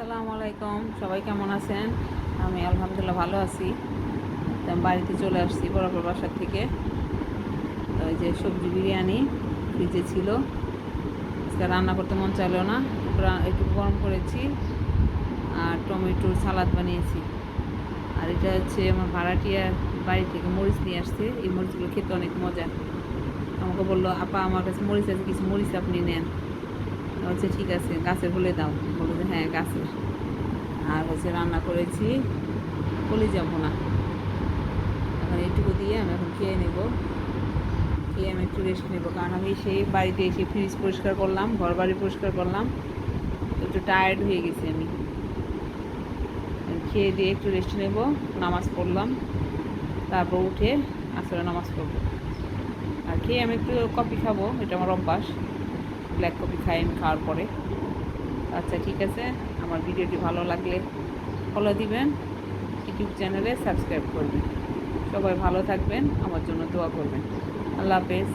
আসসালামু আলাইকুম, সবাই কেমন আছেন? আমি আলহামদুলিল্লাহ ভালো আছি। তো আমি বাড়িতে চলে আসছি বরাবর বাসার থেকে। তো ওই যে সবজি বিরিয়ানি ফ্রিজে ছিল, আজকে রান্না করতে মন চাইলো না, একটু গরম করেছি আর টমেটোর সালাদ বানিয়েছি। আর এটা হচ্ছে আমার ভাড়াটিয়ার বাড়ি থেকে মরিচ নিয়ে আসছে। এই মরিচগুলো খেতে অনেক মজা। আমাকে বললো, আপা আমার কাছে মরিচ আছে, কিছু মরিচ আপনি নেন। বলছে ঠিক আছে, গাছের বলে দাও। বললো যে হ্যাঁ গাছের। আর হচ্ছে রান্না করেছি কলিজা ভুনা। এখন এইটুকু দিয়ে আমি এখন খেয়ে নেব। খেয়ে আমি একটু রেস্ট নেবো, কারণ আমি সেই বাড়িতে এসে ফ্রিজ পরিষ্কার করলাম, ঘর বাড়ি পরিষ্কার করলাম, একটু টায়ার্ড হয়ে গেছি আমি। খেয়ে দিয়ে একটু রেস্ট নেব, নামাজ পড়লাম, তারপর উঠে আসলে নামাজ পড়বো। আর খেয়ে আমি একটু কফি খাবো, এটা আমার অভ্যাস। ব্ল্যাক কফি খাই আমি খাওয়ার পরে। আচ্ছা ঠিক আছে, আমার ভিডিওটি ভালো লাগলে ফলো দিবেন, ইউটিউব চ্যানেলে সাবস্ক্রাইব করবেন। সবাই ভালো থাকবেন, আমার জন্য দোয়া করবেন। আল্লাহ হাফেজ।